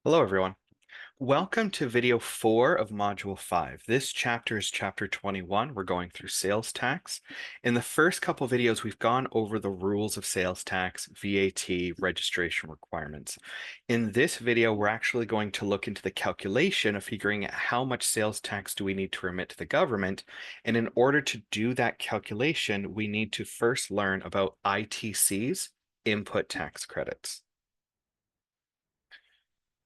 Hello, everyone. Welcome to video 4 of Module 5. This chapter is chapter 21. We're going through sales tax. In the first couple videos, we've gone over the rules of sales tax, VAT, registration requirements. In this video, we're actually going to look into the calculation of figuring out how much sales tax do we need to remit to the government. And in order to do that calculation, we need to first learn about ITCs, input tax credits.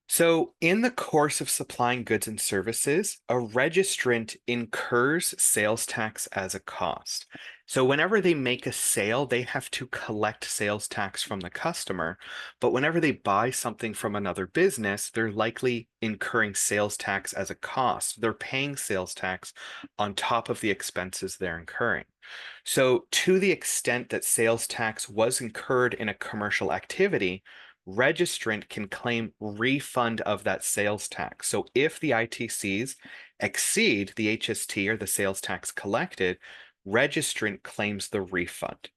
So, in the course of supplying goods and services, a registrant incurs sales tax as a cost. So, whenever they make a sale, they have to collect sales tax from the customer. But whenever they buy something from another business, they're likely incurring sales tax as a cost. They're paying sales tax on top of the expenses they're incurring. So, to the extent that sales tax was incurred in a commercial activity, registrant can claim refund of that sales tax. So, if the ITCs exceed the HST or the sales tax collected, registrant claims the refund.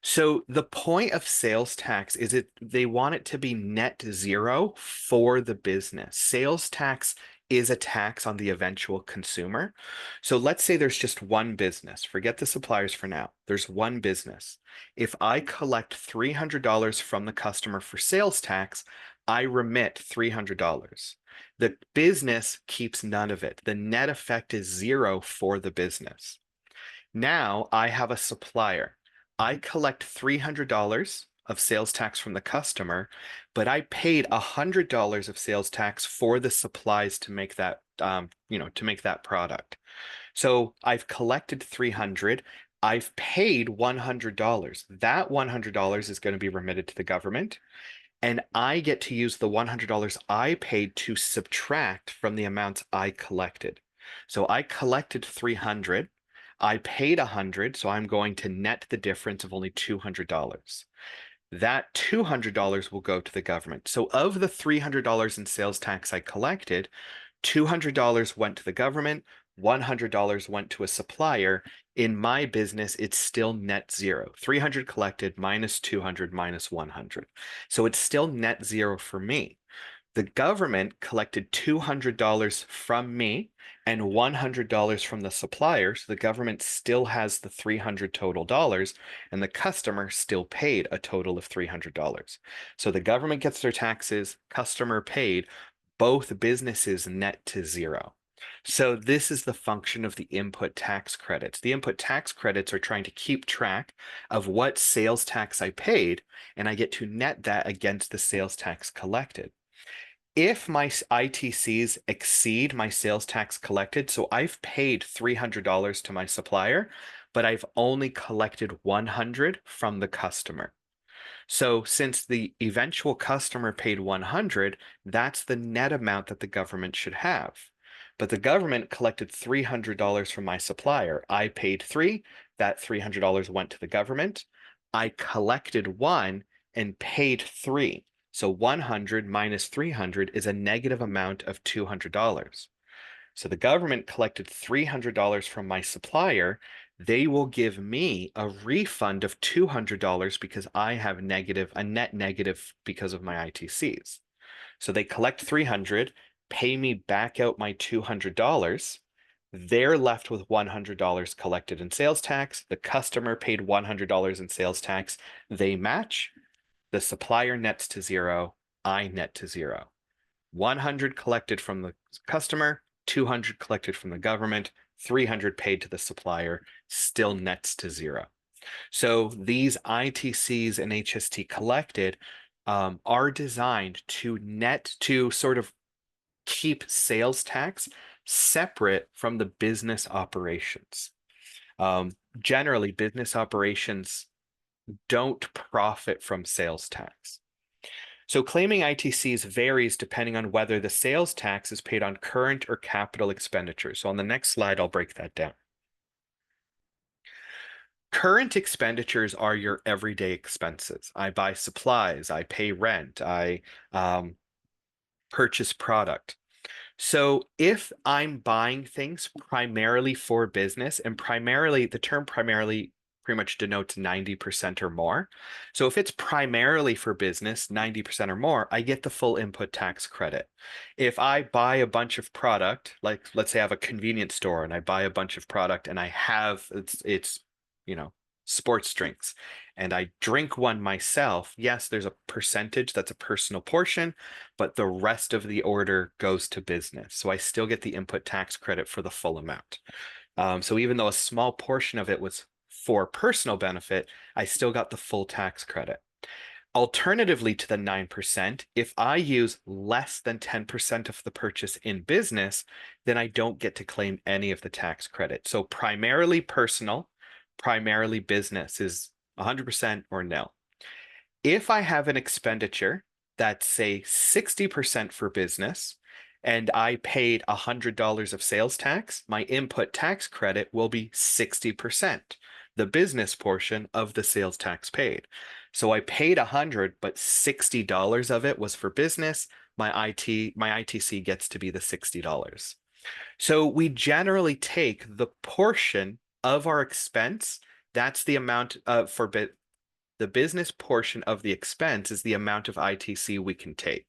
So the point of sales tax is they want it to be net zero for the business. Sales tax is a tax on the eventual consumer. So let's say there's just one business. Forget the suppliers for now. There's one business. If I collect $300 from the customer for sales tax, I remit $300. The business keeps none of it. The net effect is zero for the business. Now I have a supplier. I collect $300 of sales tax from the customer, but I paid $100 of sales tax for the supplies to make that, to make that product. So I've collected 300. I've paid $100. That $100 is going to be remitted to the government, and I get to use the $100 I paid to subtract from the amounts I collected. So I collected 300. I paid 100, so I'm going to net the difference of only $200. That $200 will go to the government. So of the $300 in sales tax I collected, $200 went to the government, $100 went to a supplier. In my business, it's still net zero. 300 collected minus 200 minus 100. So it's still net zero for me. The government collected $200 from me and $100 from the supplier. So the government still has the 300 total dollars, and the customer still paid a total of $300. So the government gets their taxes, customer paid, both businesses net to zero. So this is the function of the input tax credits. The input tax credits are trying to keep track of what sales tax I paid, and I get to net that against the sales tax collected. If my ITCs exceed my sales tax collected, so I've paid $300 to my supplier, but I've only collected 100 from the customer. So since the eventual customer paid 100, that's the net amount that the government should have. But the government collected $300 from my supplier. I paid 3, that $300 went to the government. I collected 1 and paid 3. So 100 minus 300 is a negative amount of $200. So the government collected $300 from my supplier. They will give me a refund of $200 because I have a net negative because of my ITCs. So they collect 300, pay me back out my $200. They're left with $100 collected in sales tax. The customer paid $100 in sales tax. They match. The supplier nets to zero. I net to zero. 100 collected from the customer, 200 collected from the government, 300 paid to the supplier, still nets to zero. So these ITCs and HST collected are designed to sort of keep sales tax separate from the business operations. Generally, business operations don't profit from sales tax. So claiming ITCs varies depending on whether the sales tax is paid on current or capital expenditures. So on the next slide, I'll break that down. Current expenditures are your everyday expenses. I buy supplies, I pay rent, I purchase product. So if I'm buying things primarily for business, and primarily, the term primarily pretty much denotes 90% or more. So if it's primarily for business, 90% or more, I get the full input tax credit. If I buy a bunch of product, like let's say I have a convenience store and I buy a bunch of product and I have it's you know, sports drinks and I drink one myself, yes, there's a percentage that's a personal portion, but the rest of the order goes to business. So I still get the input tax credit for the full amount. So even though a small portion of it was for personal benefit, I still got the full tax credit. Alternatively to the 9%, if I use less than 10% of the purchase in business, then I don't get to claim any of the tax credit. So primarily personal, primarily business is 100% or nil. If I have an expenditure that's, say, 60% for business and I paid $100 of sales tax, my input tax credit will be 60%, the business portion of the sales tax paid. So I paid 100, but $60 of it was for business. My ITC gets to be the $60. So we generally take the portion of our expense. That's the amount for the business portion of the expense is the amount of ITC we can take.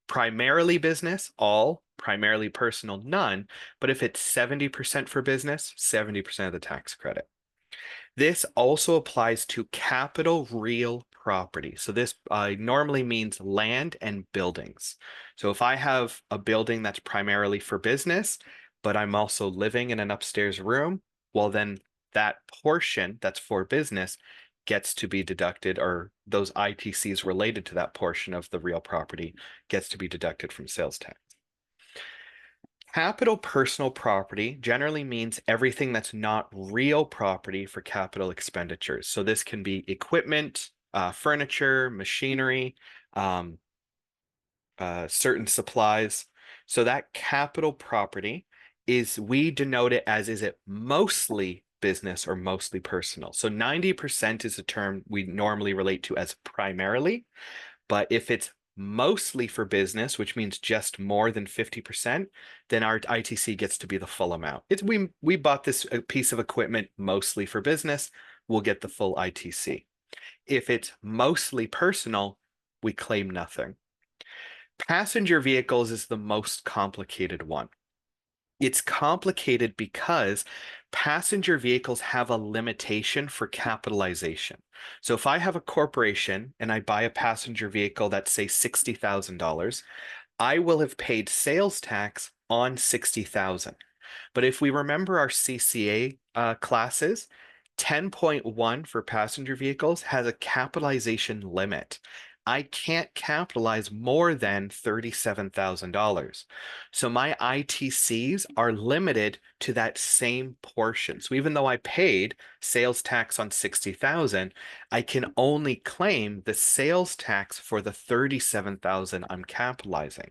Primarily business, all. Primarily personal, none. But if it's 70% for business, 70% of the tax credit. This also applies to capital real property. So this normally means land and buildings. So if I have a building that's primarily for business, but I'm also living in an upstairs room, well, then that portion that's for business gets to be deducted, or those ITCs related to that portion of the real property gets to be deducted from sales tax. Capital personal property generally means everything that's not real property for capital expenditures. So this can be equipment, furniture, machinery, certain supplies. So that capital property we denote it as, is it mostly business or mostly personal? So 90% is a term we normally relate to as primarily, but if it's mostly for business, which means just more than 50%, then our ITC gets to be the full amount. We bought this piece of equipment mostly for business, we'll get the full ITC. If it's mostly personal, we claim nothing. Passenger vehicles is the most complicated one. It's complicated because passenger vehicles have a limitation for capitalization. So if I have a corporation and I buy a passenger vehicle that's, say, $60,000, I will have paid sales tax on $60,000. But if we remember our CCA classes, 10.1 for passenger vehicles has a capitalization limit. I can't capitalize more than $37,000. So my ITCs are limited to that same portion. So even though I paid sales tax on 60,000, I can only claim the sales tax for the 37,000 I'm capitalizing.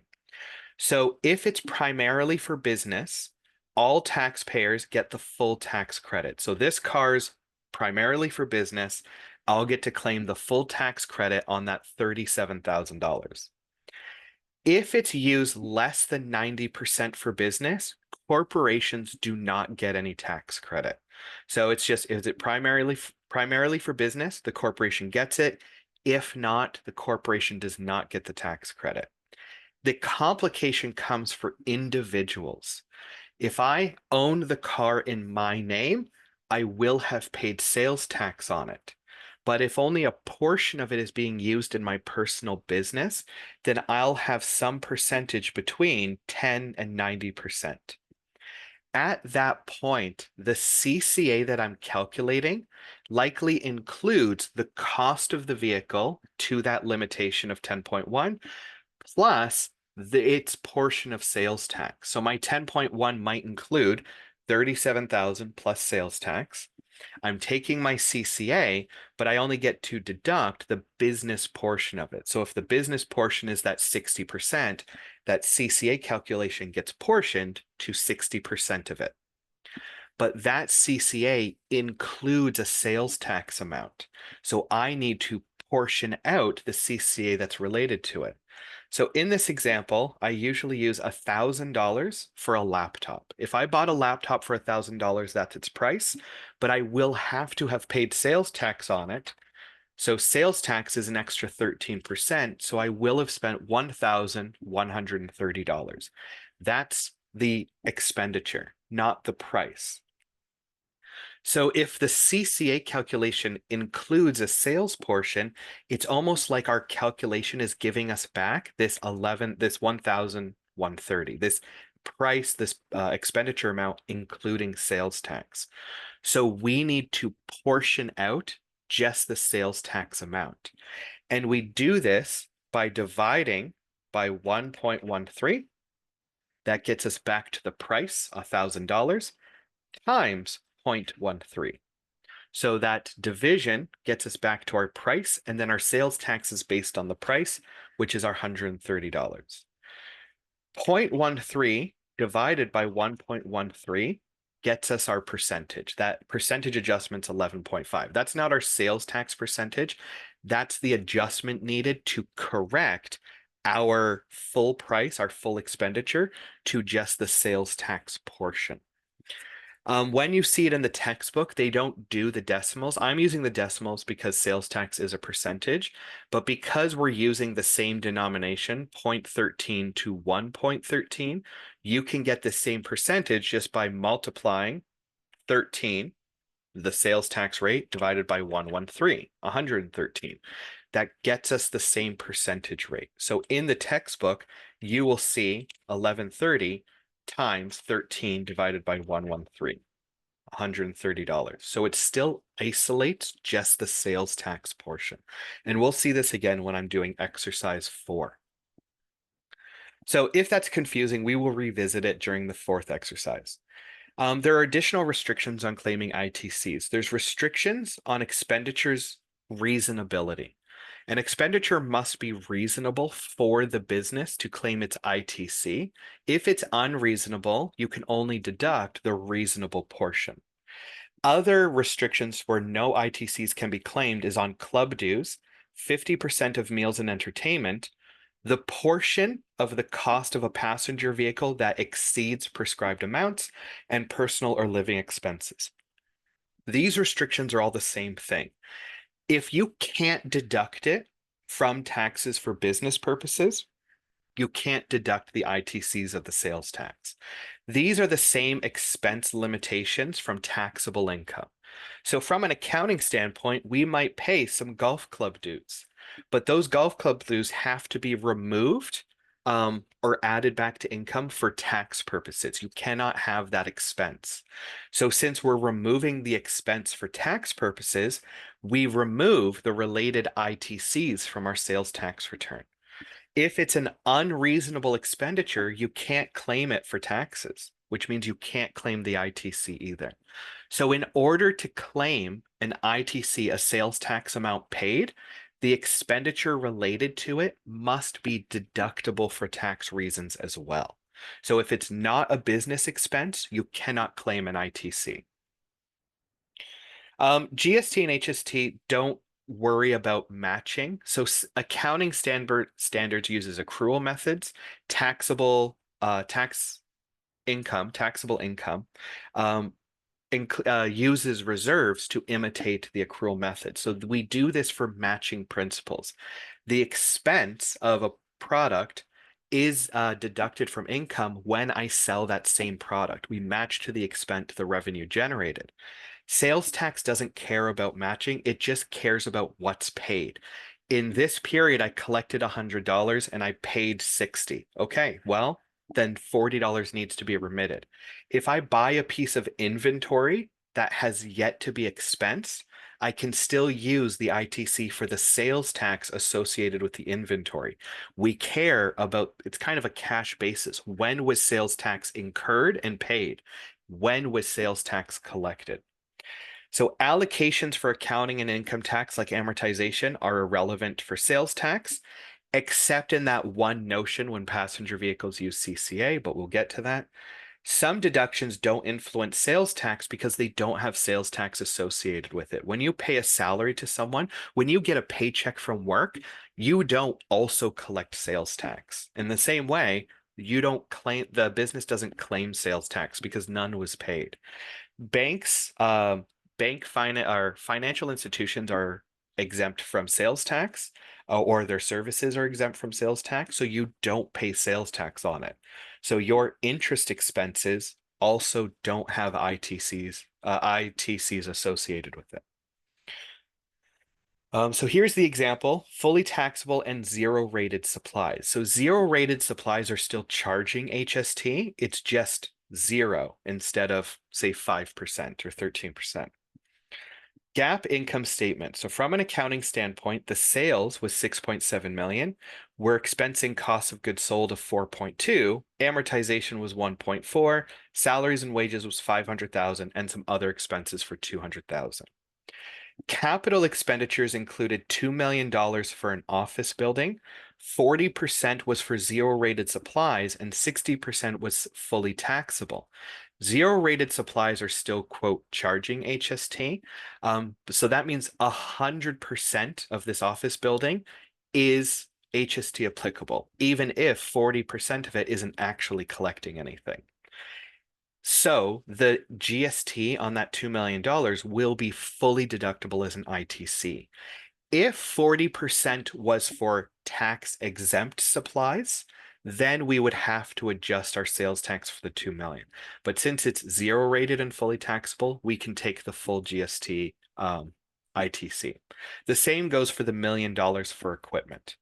So if it's primarily for business, all taxpayers get the full tax credit. So this car's primarily for business. I'll get to claim the full tax credit on that $37,000. If it's used less than 90% for business, corporations do not get any tax credit. So it's just, is it primarily for business, the corporation gets it. If not, the corporation does not get the tax credit. The complication comes for individuals. If I own the car in my name, I will have paid sales tax on it. But if only a portion of it is being used in my personal business, then I'll have some percentage between 10 and 90%. At that point, the CCA that I'm calculating likely includes the cost of the vehicle to that limitation of 10.1 plus its portion of sales tax. So my 10.1 might include 37,000 plus sales tax. I'm taking my CCA, but I only get to deduct the business portion of it. So if the business portion is that 60%, that CCA calculation gets portioned to 60% of it. But that CCA includes a sales tax amount. So I need to portion out the CCA that's related to it. So in this example, I usually use $1,000 for a laptop. If I bought a laptop for $1,000, that's its price, but I will have to have paid sales tax on it. So sales tax is an extra 13%. So I will have spent $1,130. That's the expenditure, not the price. So if the CCA calculation includes a sales portion, it's almost like our calculation is giving us back this 1,130, this price, this expenditure amount, including sales tax. So we need to portion out just the sales tax amount. And we do this by dividing by 1.13. That gets us back to the price, $1,000, times 0.13. So that division gets us back to our price, and then our sales tax is based on the price, which is our $130. 0.13 divided by 1.13 gets us our percentage. That percentage adjustment's 11.5. That's not our sales tax percentage. That's the adjustment needed to correct our full price, our full expenditure, to just the sales tax portion. When you see it in the textbook, they don't do the decimals. I'm using the decimals because sales tax is a percentage, but because we're using the same denomination, 0.13 to 1.13, you can get the same percentage just by multiplying 13, the sales tax rate, divided by 113, 113. That gets us the same percentage rate. So in the textbook, you will see 1130 times 13 divided by 113, $130. So it still isolates just the sales tax portion. And we'll see this again when I'm doing exercise 4. So if that's confusing, we will revisit it during the 4th exercise. There are additional restrictions on claiming ITCs. There's restrictions on expenditures reasonability. An expenditure must be reasonable for the business to claim its ITC. If it's unreasonable, you can only deduct the reasonable portion. Other restrictions where no ITCs can be claimed is on club dues, 50% of meals and entertainment, the portion of the cost of a passenger vehicle that exceeds prescribed amounts, and personal or living expenses. These restrictions are all the same thing. If you can't deduct it from taxes for business purposes, you can't deduct the ITCs of the sales tax. These are the same expense limitations from taxable income. So from an accounting standpoint, we might pay some golf club dues, but those golf club dues have to be removed or added back to income for tax purposes. You cannot have that expense. So since we're removing the expense for tax purposes, we remove the related ITCs from our sales tax return. If it's an unreasonable expenditure, you can't claim it for taxes, which means you can't claim the ITC either. So in order to claim an ITC, a sales tax amount paid, the expenditure related to it must be deductible for tax reasons as well. So if it's not a business expense, you cannot claim an ITC. GST and HST don't worry about matching. So accounting standards uses accrual methods, taxable income, uses reserves to imitate the accrual method. So we do this for matching principles. The expense of a product is deducted from income when I sell that same product. We match to the expense the revenue generated. Sales tax doesn't care about matching, it just cares about what's paid. In this period, I collected $100 and I paid 60. Okay, well, then $40 needs to be remitted. If I buy a piece of inventory that has yet to be expensed, I can still use the ITC for the sales tax associated with the inventory. We care about, it's kind of a cash basis. When was sales tax incurred and paid? When was sales tax collected? So allocations for accounting and income tax, like amortization, are irrelevant for sales tax, except in that one notion when passenger vehicles use CCA, but we'll get to that. Some deductions don't influence sales tax because they don't have sales tax associated with it. When you pay a salary to someone, when you get a paycheck from work, you don't also collect sales tax. In the same way, you don't claim, the business doesn't claim sales tax because none was paid. Banks, or financial institutions are exempt from sales tax, or their services are exempt from sales tax, so you don't pay sales tax on it. So your interest expenses also don't have ITCs associated with it. So here's the example, fully taxable and zero rated supplies. So zero rated supplies are still charging HST. It's just zero instead of, say, 5% or 13%. GAAP income statement. So from an accounting standpoint, the sales was 6.7 million. We're expensing cost of goods sold of 4.2, amortization was 1.4, salaries and wages was 500,000, and some other expenses for 200,000. Capital expenditures included $2 million for an office building, 40% was for zero-rated supplies, and 60% was fully taxable. Zero-rated supplies are still, quote, charging HST. So that means 100% of this office building is HST applicable, even if 40% of it isn't actually collecting anything. So the GST on that $2 million will be fully deductible as an ITC. If 40% was for tax exempt supplies, then we would have to adjust our sales tax for the 2 million. But since it's zero rated and fully taxable, we can take the full GST ITC. The same goes for the $1 million for equipment.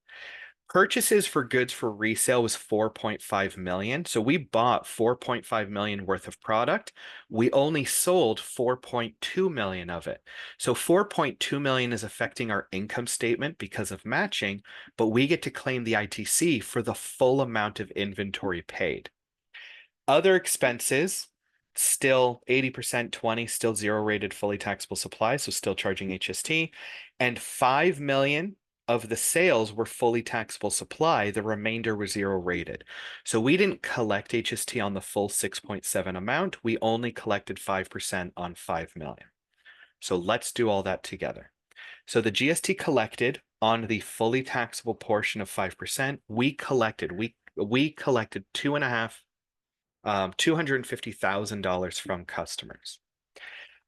Purchases for goods for resale was 4.5 million. So we bought 4.5 million worth of product. We only sold 4.2 million of it. So 4.2 million is affecting our income statement because of matching, but we get to claim the ITC for the full amount of inventory paid. Other expenses, still 80%, 20, still zero rated fully taxable supplies, so still charging HST. And 5 million of the sales were fully taxable supply. The remainder was zero rated. So we didn't collect HST on the full 6.7 amount. We only collected 5% on 5 million. So let's do all that together. So the GST collected on the fully taxable portion of 5%, we collected $250,000 from customers.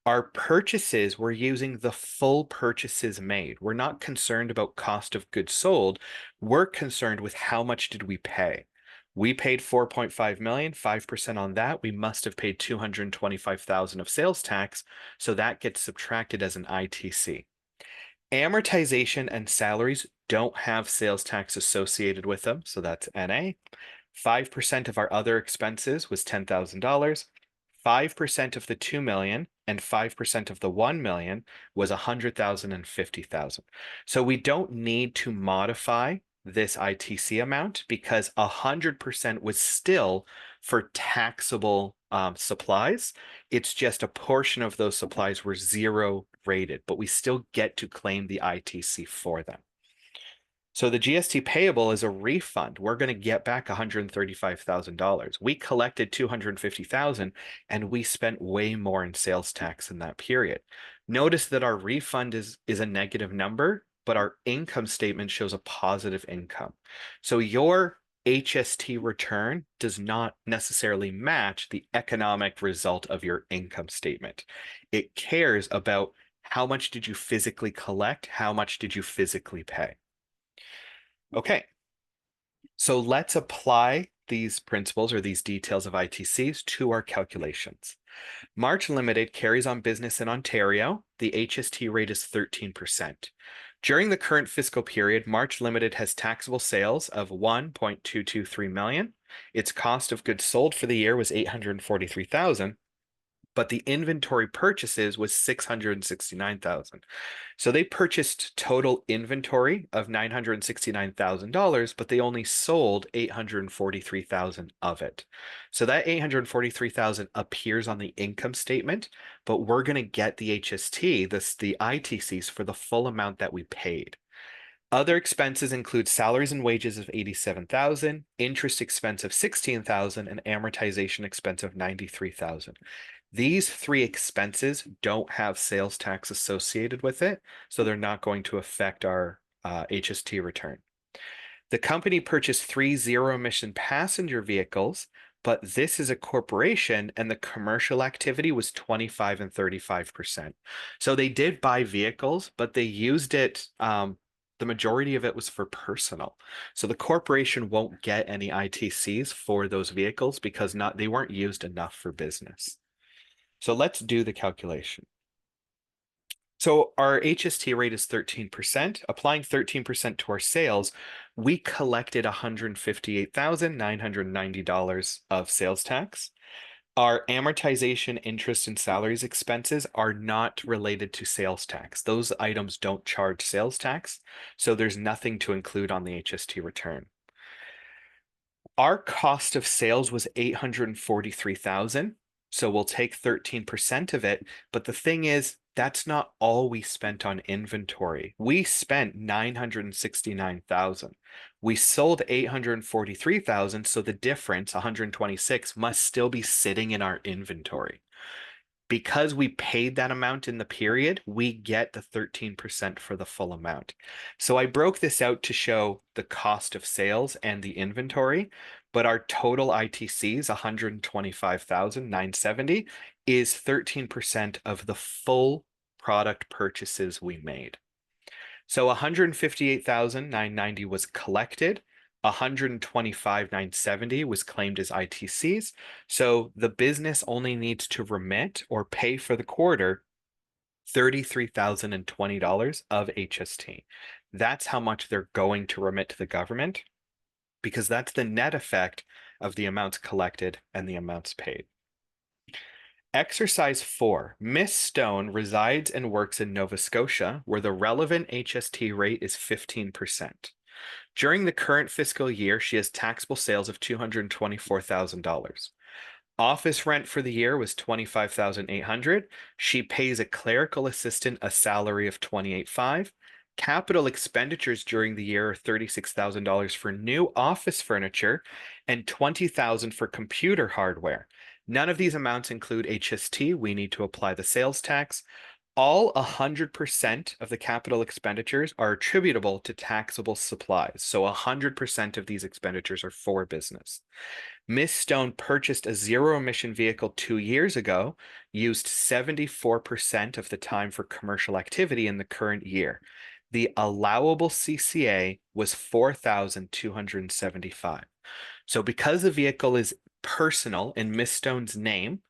Our purchases, we're using the full purchases made. We're not concerned about cost of goods sold. We're concerned with how much did we pay. We paid 4.5 million, 5% on that. We must have paid 225,000 of sales tax, so that gets subtracted as an ITC. Amortization and salaries don't have sales tax associated with them, so that's NA. 5% of our other expenses was $10,000. 5% of the 2 million and 5% of the 1 million was 100,000 and 50,000. So we don't need to modify this ITC amount because 100% was still for taxable supplies. It's just a portion of those supplies were zero rated, but we still get to claim the ITC for them. So the GST payable is a refund. We're going to get back $135,000. We collected 250,000 and we spent way more in sales tax in that period. Notice that our refund is a negative number, but our income statement shows a positive income. So your HST return does not necessarily match the economic result of your income statement. It cares about how much did you physically collect, how much did you physically pay. Okay, so let's apply these principles or these details of ITCs to our calculations. March Limited carries on business in Ontario. The HST rate is 13%. During the current fiscal period, March Limited has taxable sales of 1.223 million. Its cost of goods sold for the year was 843,000. But the inventory purchases was 669,000. So they purchased total inventory of $969,000, but they only sold 843,000 of it. So that 843,000 appears on the income statement, but we're going to get the HST, the ITCs for the full amount that we paid. Other expenses include salaries and wages of 87,000, interest expense of 16,000, and amortization expense of 93,000. These three expenses don't have sales tax associated with it, so they're not going to affect our HST return. The company purchased three zero-emission passenger vehicles, but this is a corporation and the commercial activity was 25 and 35%. So they did buy vehicles, but they used it, the majority of it was for personal. So the corporation won't get any ITCs for those vehicles because they weren't used enough for business. So let's do the calculation. So our HST rate is 13%. Applying 13% to our sales, we collected $158,990 of sales tax. Our amortization, interest, and salaries expenses are not related to sales tax. Those items don't charge sales tax, so there's nothing to include on the HST return. Our cost of sales was 843,000. So we'll take 13% of it. But the thing is, that's not all we spent on inventory. We spent 969,000. We sold 843,000. So the difference, 126, must still be sitting in our inventory. Because we paid that amount in the period, we get the 13% for the full amount. So I broke this out to show the cost of sales and the inventory, but our total ITCs, 125,970, is 13% of the full product purchases we made. So 158,990 was collected. 125,970 was claimed as ITCs. So the business only needs to remit or pay for the quarter $33,020 of HST. That's how much they're going to remit to the government because that's the net effect of the amounts collected and the amounts paid. Exercise 4. Miss Stone resides and works in Nova Scotia, where the relevant HST rate is 15%. During the current fiscal year, she has taxable sales of $224,000. Office rent for the year was $25,800. She pays a clerical assistant a salary of $28,500. Capital expenditures during the year are $36,000 for new office furniture and $20,000 for computer hardware. None of these amounts include HST. We need to apply the sales tax. All 100% of the capital expenditures are attributable to taxable supplies. So 100% of these expenditures are for business. Miss Stone purchased a zero-emission vehicle 2 years ago, used 74% of the time for commercial activity in the current year. The allowable CCA was 4,275. So because the vehicle is personal in Miss Stone's name,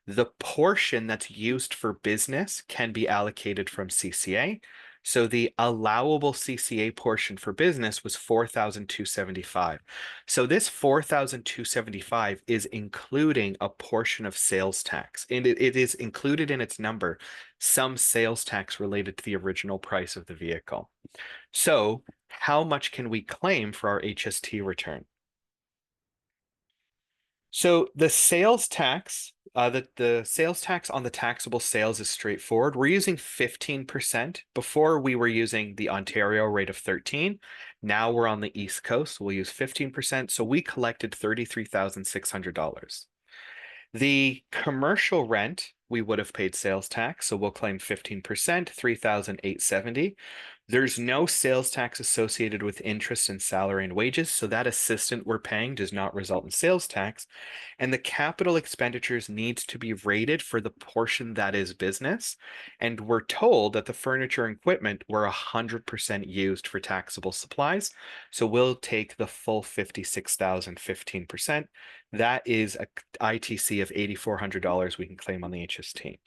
the portion that's used for business can be allocated from CCA. So the allowable CCA portion for business was 4,275. So this 4,275 is including a portion of sales tax, and it is included in its number some sales tax related to the original price of the vehicle. So how much can we claim for our HST return? So the sales tax, the sales tax on the taxable sales is straightforward. We're using 15%. Before we were using the Ontario rate of 13. Now we're on the East Coast. We'll use 15%. So we collected $33,600. The commercial rent, we would have paid sales tax, so we'll claim 15%, 3,870. There's no sales tax associated with interest and salary and wages, so that assistant we're paying does not result in sales tax. And the capital expenditures needs to be rated for the portion that is business. And we're told that the furniture and equipment were 100% used for taxable supplies. So we'll take the full 56,000, 15%. That is a ITC of $8,400 we can claim on the HST.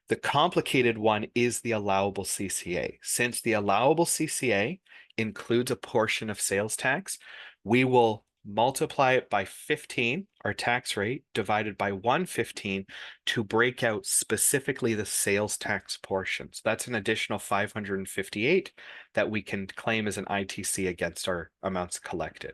The complicated one is the allowable CCA. Since the allowable CCA includes a portion of sales tax, we will multiply it by 15, our tax rate, divided by 115 to break out specifically the sales tax portion. So that's an additional 558 that we can claim as an ITC against our amounts collected.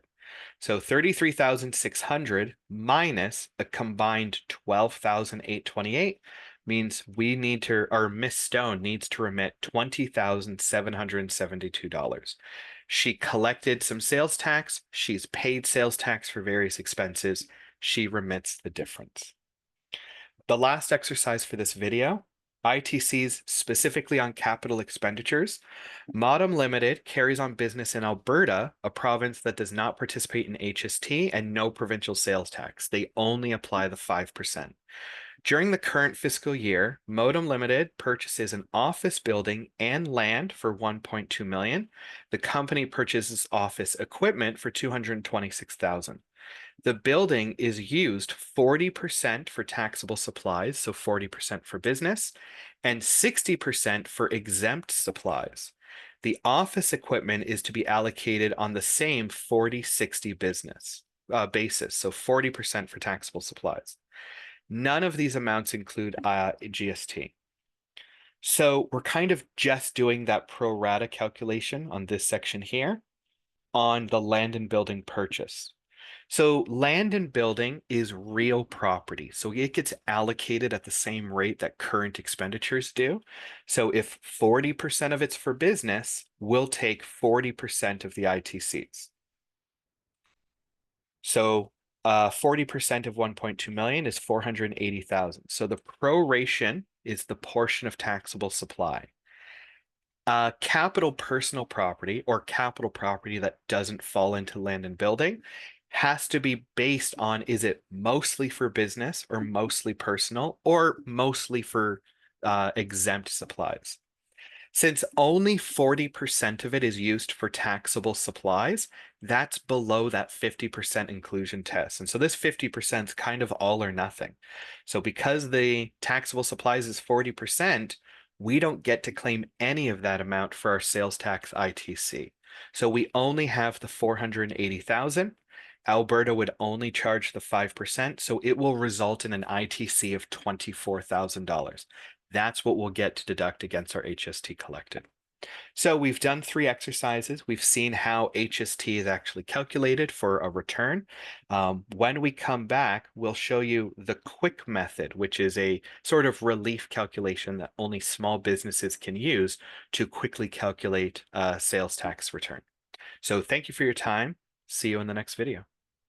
So 33,600 minus a combined 12,828 means we need to, or Miss Stone needs to remit $20,772. She collected some sales tax. She's paid sales tax for various expenses. She remits the difference. The last exercise for this video, ITCs specifically on capital expenditures. Modem Limited carries on business in Alberta, a province that does not participate in HST and no provincial sales tax. They only apply the 5%. During the current fiscal year, Modem Limited purchases an office building and land for 1.2 million. The company purchases office equipment for 226,000. The building is used 40% for taxable supplies, so 40% for business, and 60% for exempt supplies. The office equipment is to be allocated on the same 40-60 business basis, so 40% for taxable supplies. None of these amounts include GST. So we're kind of just doing that pro rata calculation on this section here on the land and building purchase. So land and building is real property. So it gets allocated at the same rate that current expenditures do. So if 40% of it's for business, we'll take 40% of the ITCs. So 40% of 1.2 million is 480,000. So the proration is the portion of taxable supply. Capital personal property or capital property that doesn't fall into land and building has to be based on, is it mostly for business or mostly personal or mostly for exempt supplies? Since only 40% of it is used for taxable supplies, that's below that 50% inclusion test. And so this 50% is kind of all or nothing. So because the taxable supplies is 40%, we don't get to claim any of that amount for our sales tax ITC. So we only have the 480,000. Alberta would only charge the 5%, so it will result in an ITC of $24,000. That's what we'll get to deduct against our HST collected. So we've done 3 exercises. We've seen how HST is actually calculated for a return. When we come back, we'll show you the quick method, which is a sort of relief calculation that only small businesses can use to quickly calculate a sales tax return. So thank you for your time. See you in the next video.